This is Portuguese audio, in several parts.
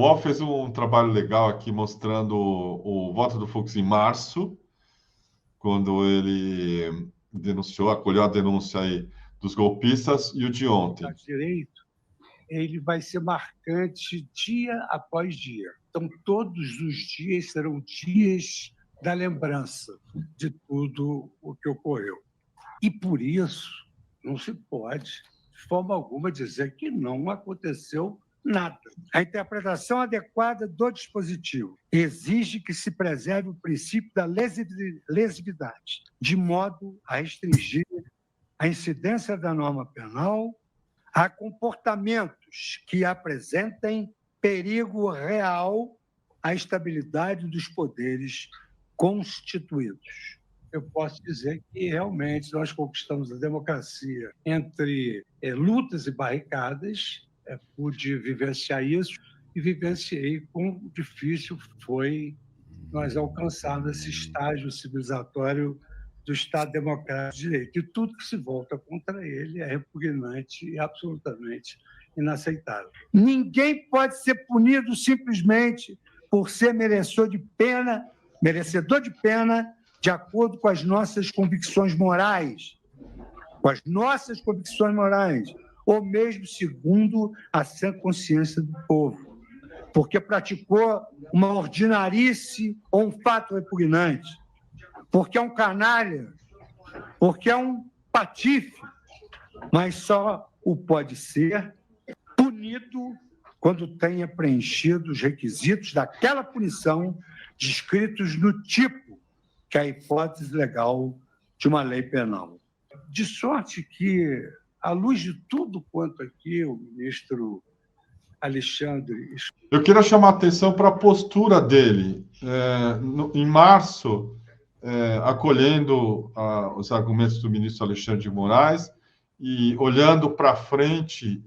UOL fez um trabalho legal aqui mostrando o voto do Fux em março, quando ele denunciou, acolheu a denúncia aí dos golpistas, e o de ontem. Direito, ele vai ser marcante dia após dia. Então, todos os dias serão dias da lembrança de tudo o que ocorreu. E, por isso, não se pode, de forma alguma, dizer que não aconteceu nada. A interpretação adequada do dispositivo exige que se preserve o princípio da lesividade, de modo a restringir a incidência da norma penal a comportamentos que apresentem perigo real à estabilidade dos poderes constituídos. Eu posso dizer que, realmente, nós conquistamos a democracia entre lutas e barricadas. Pude vivenciar isso e vivenciei quão difícil foi nós alcançarmos esse estágio civilizatório do Estado Democrático de Direito. E tudo que se volta contra ele é repugnante e absolutamente inaceitável. Ninguém pode ser punido simplesmente por ser merecedor de pena, de acordo com as nossas convicções morais, ou mesmo segundo a sã consciência do povo, porque praticou uma ordinarice ou um fato repugnante, porque é um canalha, porque é um patife, mas só o pode ser punido quando tenha preenchido os requisitos daquela punição descritos no tipo, que é a hipótese legal de uma lei penal. De sorte que, à luz de tudo quanto aqui o ministro Alexandre... Eu queria chamar a atenção para a postura dele. Em março, acolhendo os argumentos do ministro Alexandre de Moraes e olhando para frente,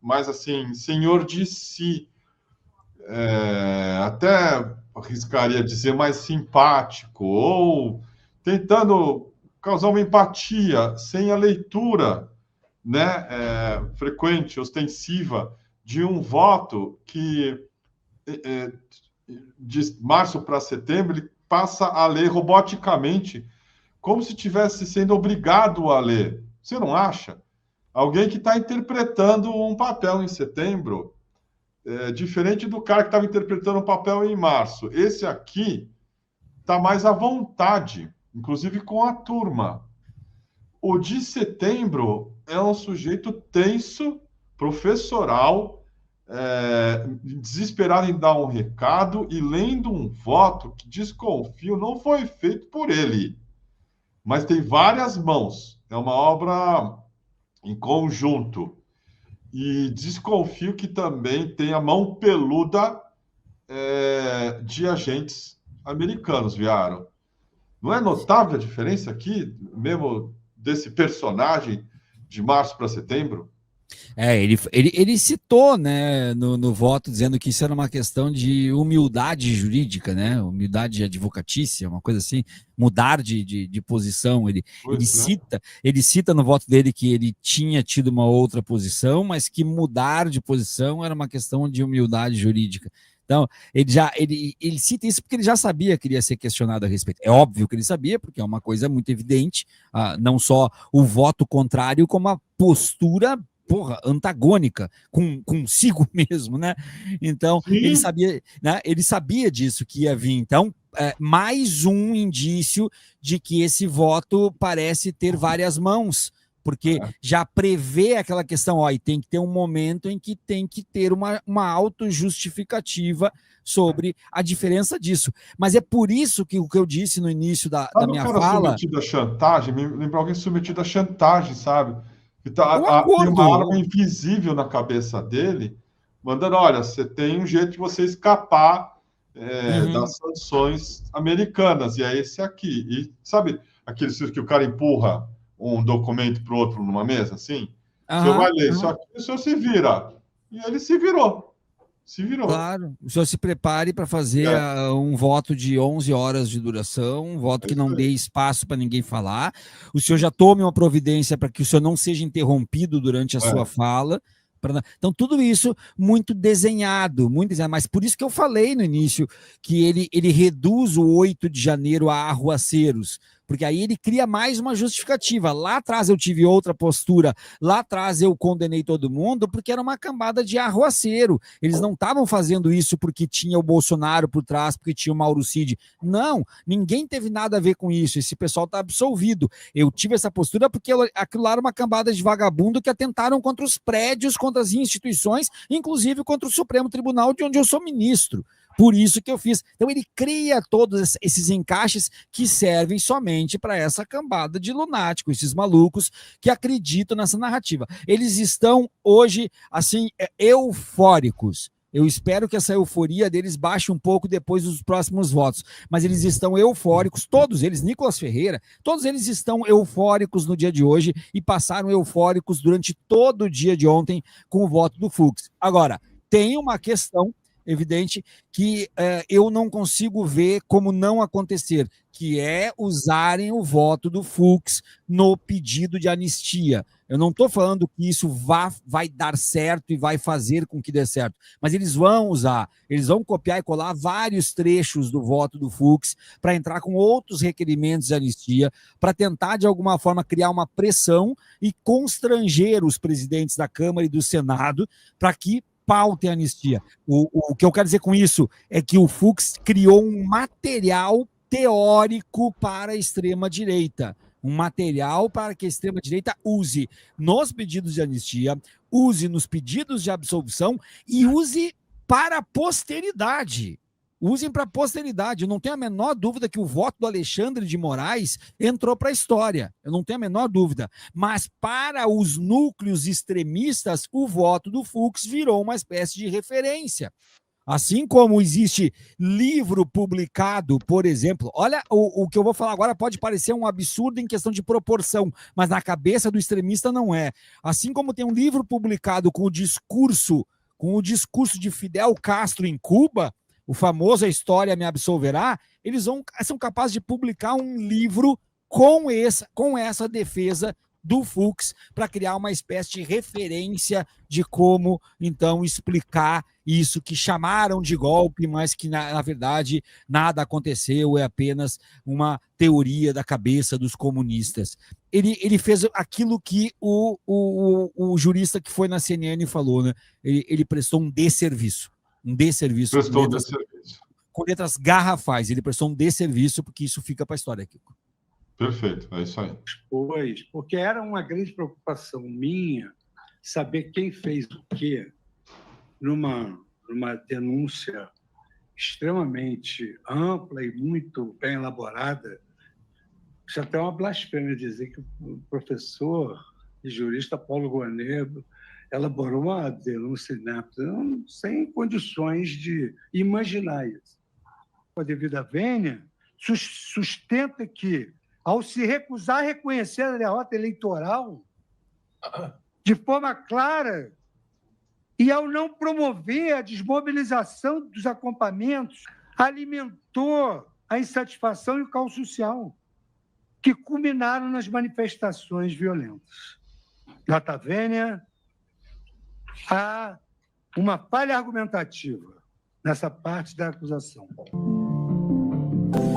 mais assim, senhor de si, até arriscaria dizer mais simpático, ou tentando causar uma empatia, sem a leitura, né, frequente, ostensiva, de um voto que, de março para setembro, ele passa a ler roboticamente, como se estivesse sendo obrigado a ler. Você não acha? Alguém que está interpretando um papel em setembro, diferente do cara que estava interpretando um papel em março. Esse aqui está mais à vontade, inclusive com a turma. O de setembro é um sujeito tenso, professoral, desesperado em dar um recado e lendo um voto que, desconfio, não foi feito por ele, mas tem várias mãos. É uma obra em conjunto. E desconfio que também tem a mão peluda de agentes americanos, Viaro. Não é notável a diferença aqui, mesmo desse personagem de março para setembro? Ele citou, né, no voto, dizendo que isso era uma questão de humildade jurídica, né, humildade advocatícia, uma coisa assim, mudar de posição. Ele cita no voto dele que ele tinha tido uma outra posição, mas que mudar de posição era uma questão de humildade jurídica. Então, ele cita isso porque ele já sabia que iria ser questionado a respeito. É óbvio que ele sabia, porque é uma coisa muito evidente, não só o voto contrário, como a postura antagônica consigo mesmo, né? Então, ele sabia disso que ia vir. Então, mais um indício de que esse voto parece ter várias mãos, porque já prevê aquela questão, e tem que ter um momento em que tem que ter uma autojustificativa sobre a diferença disso. Mas é por isso que o que eu disse no início da minha fala... submetido à chantagem, me lembra alguém submetido à chantagem, sabe? Tem uma arma invisível na cabeça dele, mandando, olha, você tem um jeito de você escapar das sanções americanas, e é esse aqui. E sabe aquele que o cara empurra um documento para o outro numa mesa, assim? O senhor vai ler isso aqui, o senhor se vira. E ele se virou. Claro, o senhor se prepare para fazer um voto de 11 horas de duração, um voto que não dê espaço para ninguém falar. O senhor já tome uma providência para que o senhor não seja interrompido durante a sua fala, Então, tudo isso muito desenhado, mas por isso que eu falei no início que ele reduz o 8 de janeiro a arruaceiros, porque aí ele cria mais uma justificativa. Lá atrás eu tive outra postura, lá atrás eu condenei todo mundo, porque era uma cambada de arruaceiro. Eles não estavam fazendo isso porque tinha o Bolsonaro por trás, porque tinha o Mauro Cid. Não, ninguém teve nada a ver com isso, esse pessoal está absolvido. Eu tive essa postura porque aquilo lá era uma cambada de vagabundo que atentaram contra os prédios, contra as instituições, inclusive contra o Supremo Tribunal, de onde eu sou ministro. Por isso que eu fiz. Então ele cria todos esses encaixes que servem somente para essa cambada de lunáticos, esses malucos que acreditam nessa narrativa. Eles estão hoje, assim, eufóricos. Eu espero que essa euforia deles baixe um pouco depois dos próximos votos. Mas eles estão eufóricos, todos eles, Nicolas Ferreira, todos eles estão eufóricos no dia de hoje e passaram eufóricos durante todo o dia de ontem com o voto do Fux. Agora, tem uma questão evidente que eu não consigo ver como não acontecer, que é usarem o voto do Fux no pedido de anistia. Eu não estou falando que isso vai dar certo e vai fazer com que dê certo, mas eles vão usar, eles vão copiar e colar vários trechos do voto do Fux para entrar com outros requerimentos de anistia, para tentar, de alguma forma, criar uma pressão e constranger os presidentes da Câmara e do Senado para que pautem a anistia. O que eu quero dizer com isso é que o Fux criou um material teórico para a extrema-direita, um material para que a extrema-direita use nos pedidos de anistia, use nos pedidos de absolvição e use para a posteridade. Usem para a posteridade. Eu não tenho a menor dúvida que o voto do Alexandre de Moraes entrou para a história. Eu não tenho a menor dúvida. Mas para os núcleos extremistas, o voto do Fux virou uma espécie de referência. Assim como existe livro publicado, por exemplo, olha, o que eu vou falar agora pode parecer um absurdo em questão de proporção, mas na cabeça do extremista não é. Assim como tem um livro publicado com o discurso de Fidel Castro em Cuba, o famoso A História Me Absolverá, eles são capazes de publicar um livro com essa defesa do Fux para criar uma espécie de referência de como, então, explicar isso que chamaram de golpe, mas que, na verdade, nada aconteceu, é apenas uma teoria da cabeça dos comunistas. Ele fez aquilo que o jurista que foi na CNN falou, né? Ele prestou um desserviço. Com letras garrafais. Ele prestou um desserviço, porque isso fica para a história, Kiko. Perfeito, é isso aí. Pois, porque era uma grande preocupação minha saber quem fez o quê numa denúncia extremamente ampla e muito bem elaborada. Isso até é uma blasfêmia dizer que o professor e jurista Paulo Gonet elaborou uma denúncia inapta, sem condições de imaginar isso. A devida vênia sustenta que, ao se recusar a reconhecer a derrota eleitoral de forma clara e ao não promover a desmobilização dos acampamentos, alimentou a insatisfação e o caos social, que culminaram nas manifestações violentas. Data vênia, há uma falha argumentativa nessa parte da acusação.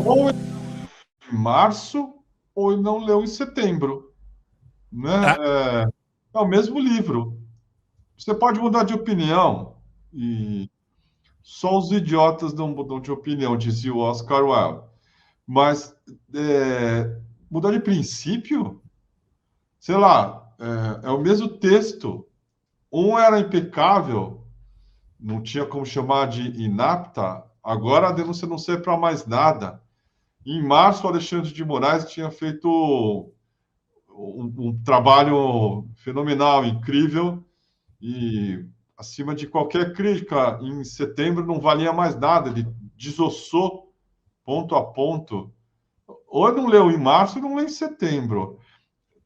Ou em março, ou não leu em setembro. Né? É o mesmo livro. Você pode mudar de opinião, e só os idiotas não mudam de opinião, dizia o Oscar Wilde. Mas mudar de princípio, sei lá, é o mesmo texto. Um era impecável, não tinha como chamar de inapta, agora a denúncia não serve para mais nada. Em março, o Alexandre de Moraes tinha feito um trabalho fenomenal, incrível, e acima de qualquer crítica. Em setembro não valia mais nada, ele desossou ponto a ponto. Ou não leu em março, ou não leu em setembro.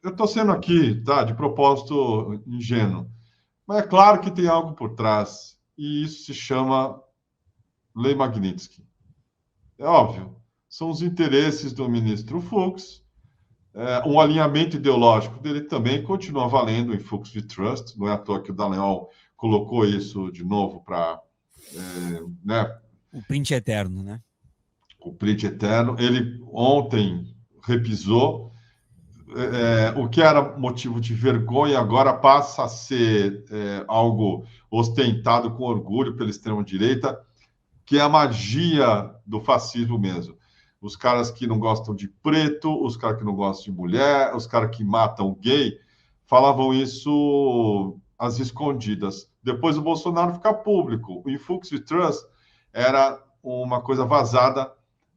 Eu estou sendo aqui, tá, de propósito ingênuo. Mas é claro que tem algo por trás, e isso se chama Lei Magnitsky. É óbvio, são os interesses do ministro Fux um alinhamento ideológico dele também continua valendo em Fux v. Trust. Não é à toa que o Dallagnol colocou isso de novo para... né, o print eterno, né? O print eterno. Ele ontem repisou. O que era motivo de vergonha agora passa a ser algo ostentado com orgulho pela extrema-direita, que é a magia do fascismo mesmo. Os caras que não gostam de preto, os caras que não gostam de mulher, os caras que matam gay, falavam isso às escondidas. Depois o Bolsonaro fica público. O Fux v. Trust era uma coisa vazada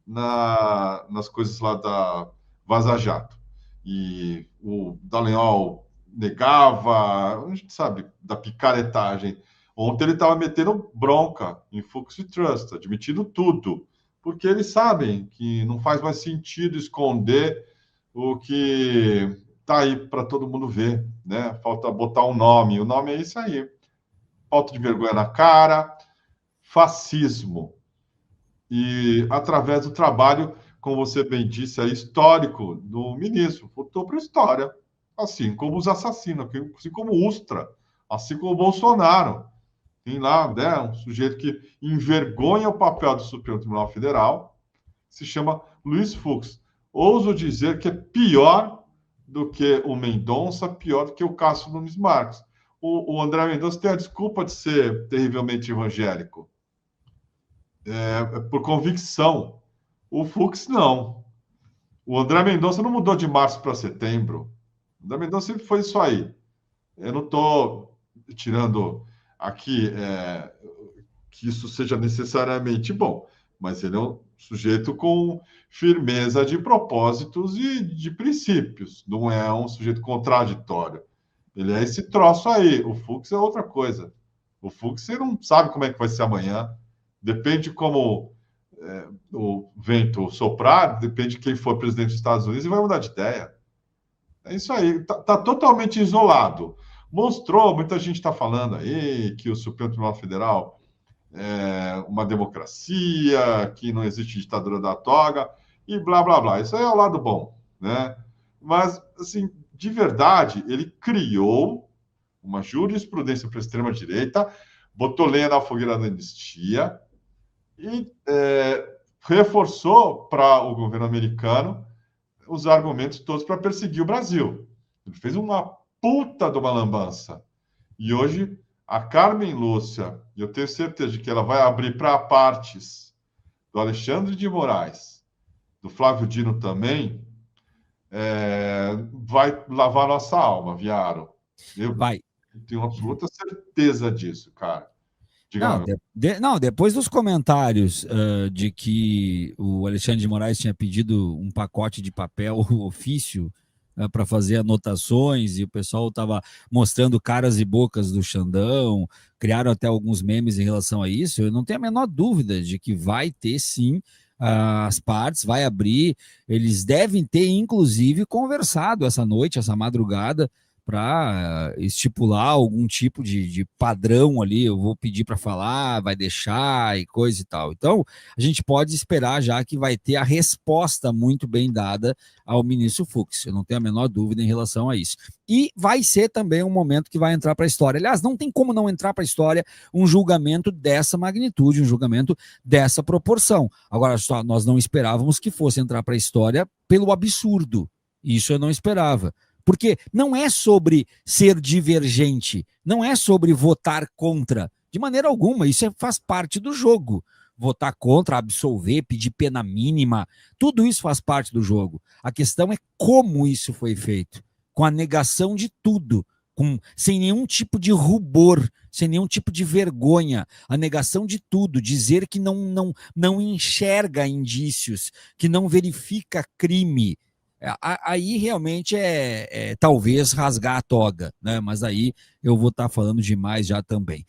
nas coisas lá da Vaza Jato. E o Dallagnol negava, a gente sabe, da picaretagem. Ontem ele estava metendo bronca em Fux v. Trust, admitindo tudo, porque eles sabem que não faz mais sentido esconder o que está aí para todo mundo ver, né? Falta botar um nome, o nome é isso aí. Falta de vergonha na cara, fascismo. E através do trabalho, como você bem disse, histórico do ministro, voltou para a história, assim como os assassinos, assim como o Ustra, assim como o Bolsonaro. Tem lá, né, um sujeito que envergonha o papel do Supremo Tribunal Federal, se chama Luiz Fux. Ouso dizer que é pior do que o Mendonça, pior do que o Cássio Nunes Marques. O André Mendonça tem a desculpa de ser terrivelmente evangélico, por convicção. O Fux não. O André Mendonça não mudou de março para setembro. O André Mendonça sempre foi isso aí. Eu não estou tirando aqui que isso seja necessariamente bom, mas ele é um sujeito com firmeza de propósitos e de princípios. Não é um sujeito contraditório. Ele é esse troço aí. O Fux é outra coisa. O Fux, você não sabe como é que vai ser amanhã. Depende de como o vento soprar, depende de quem for presidente dos Estados Unidos e vai mudar de ideia. É isso aí. Tá totalmente isolado. Mostrou, muita gente está falando aí que o Supremo Tribunal Federal é uma democracia, que não existe ditadura da toga, e blá, blá, blá. Isso aí é o lado bom, né? Mas, assim, de verdade, ele criou uma jurisprudência para a extrema-direita, botou lenha na fogueira da anistia e reforçou para o governo americano os argumentos todos para perseguir o Brasil. Ele fez uma puta de uma lambança. E hoje, a Carmen Lúcia, e eu tenho certeza de que ela vai abrir para partes do Alexandre de Moraes, do Flávio Dino também, vai lavar nossa alma, Viaro. Eu tenho absoluta certeza disso, cara. Não, depois dos comentários de que o Alexandre de Moraes tinha pedido um pacote de papel ofício para fazer anotações, e o pessoal estava mostrando caras e bocas do Xandão, criaram até alguns memes em relação a isso, eu não tenho a menor dúvida de que vai ter sim as partes, vai abrir, eles devem ter inclusive conversado essa noite, essa madrugada, para estipular algum tipo de padrão ali, eu vou pedir para falar, vai deixar e coisa e tal. Então, a gente pode esperar já que vai ter a resposta muito bem dada ao ministro Fux, eu não tenho a menor dúvida em relação a isso. E vai ser também um momento que vai entrar para a história. Aliás, não tem como não entrar para a história um julgamento dessa magnitude, um julgamento dessa proporção. Agora, só nós não esperávamos que fosse entrar para a história pelo absurdo. Isso eu não esperava. Porque não é sobre ser divergente, não é sobre votar contra, de maneira alguma, isso faz parte do jogo. Votar contra, absolver, pedir pena mínima, tudo isso faz parte do jogo. A questão é como isso foi feito, com a negação de tudo, sem nenhum tipo de rubor, sem nenhum tipo de vergonha, a negação de tudo, dizer que não enxerga indícios, que não verifica crime. Aí realmente talvez rasgar a toga, né? Mas aí eu vou estar falando demais já também.